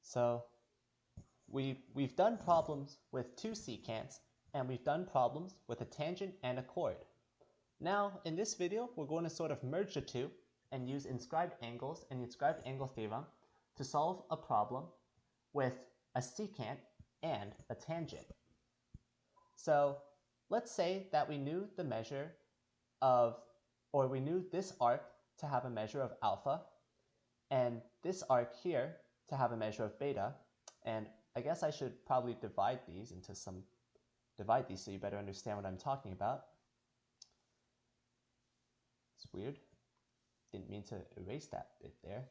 So we've done problems with two secants, and we've done problems with a tangent and a chord. Now, in this video, we're going to sort of merge the two and use inscribed angles and the inscribed angle theorem to solve a problem with a secant and a tangent. So let's say that we knew the measure of, or we knew this arc to have a measure of alpha, and this arc here to have a measure of beta, and I guess I should probably divide these so you better understand what I'm talking about. It's weird. Didn't mean to erase that bit there.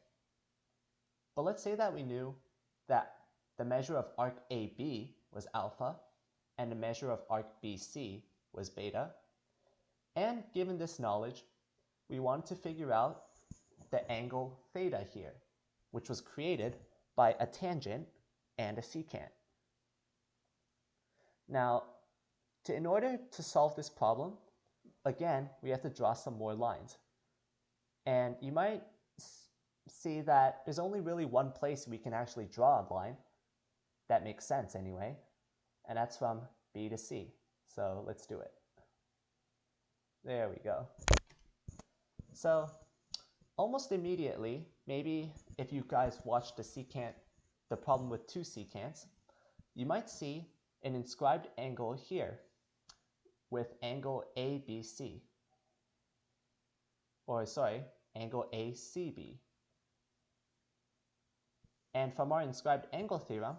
But let's say that we knew that the measure of arc AB was alpha and the measure of arc BC was beta. And given this knowledge, we wanted to figure out the angle theta here, which was created by a tangent and a secant. Now, in order to solve this problem, again, we have to draw some more lines. And you might see that there's only really one place we can actually draw a line that makes sense anyway, and that's from B to C. So let's do it. There we go. So almost immediately, maybe if you guys watched the problem with two secants, you might see an inscribed angle here with angle ABC, or sorry, angle ACB. And from our inscribed angle theorem,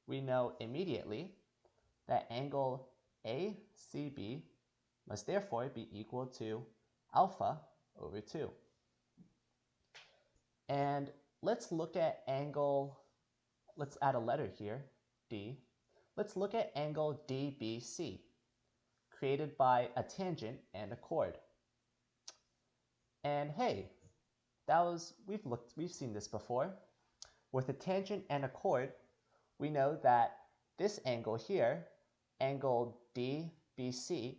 we know immediately that angle ACB must therefore be equal to alpha over 2. And let's look at angle, let's add a letter here, D. Let's look at angle DBC, created by a tangent and a chord. And hey, we've seen this before. With a tangent and a chord, we know that this angle here, angle DBC,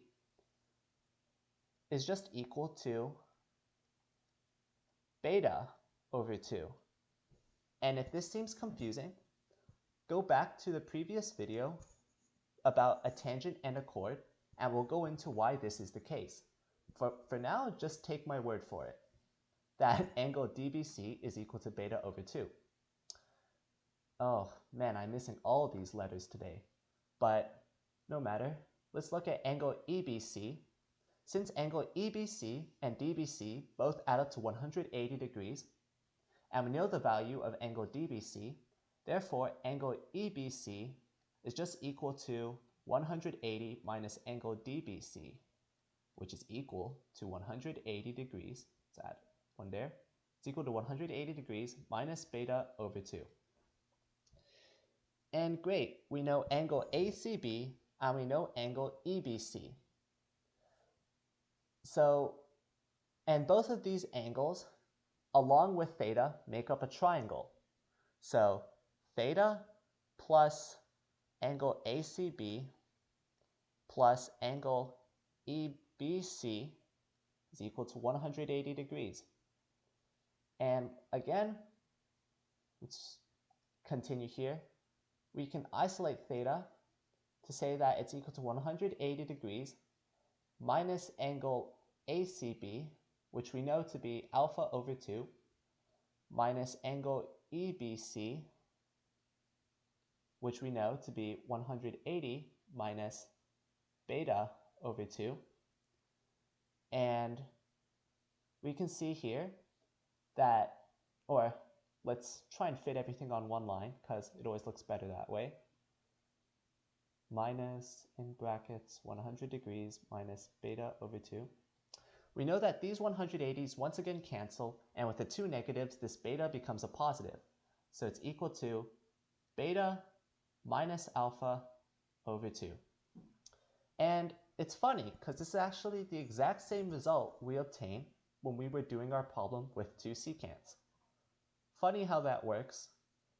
is just equal to beta over 2. And if this seems confusing, go back to the previous video about a tangent and a chord, and we'll go into why this is the case. For now, just take my word for it, that angle DBC is equal to beta over 2. Oh man, I'm missing all these letters today, but no matter. Let's look at angle EBC. Since angle EBC and DBC both add up to 180 degrees, and we know the value of angle DBC, therefore angle EBC is just equal to 180 minus angle DBC, which is equal to 180 degrees. Let's add one there. It's equal to 180 degrees minus beta over 2. And great, we know angle ACB and we know angle EBC. So, and both of these angles, along with theta, make up a triangle. So theta plus angle ACB plus angle EBC is equal to 180 degrees. And again, let's continue here. We can isolate theta to say that it's equal to 180 degrees minus angle ACB, which we know to be alpha over 2, minus angle EBC, which we know to be 180 minus beta over 2. And we can see here that, or let's try and fit everything on one line because it always looks better that way. Minus, in brackets, 100 degrees minus beta over 2. We know that these 180s once again cancel, and with the two negatives, this beta becomes a positive. So it's equal to beta minus alpha over 2. And it's funny because this is actually the exact same result we obtained when we were doing our problem with two secants. Funny how that works,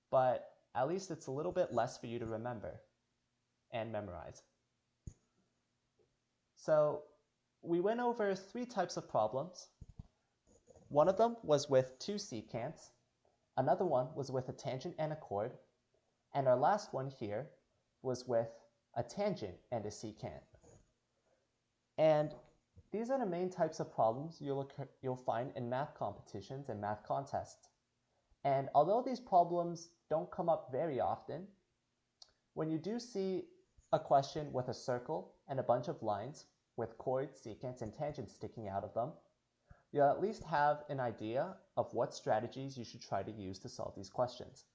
but at least it's a little bit less for you to remember and memorize. So we went over 3 types of problems. One of them was with two secants, Another one was with a tangent and a chord. And our last one here was with a tangent and a secant. And these are the main types of problems you'll find in math competitions and math contests. And although these problems don't come up very often, when you do see a question with a circle and a bunch of lines with chords, secants, and tangents sticking out of them, you'll at least have an idea of what strategies you should try to use to solve these questions.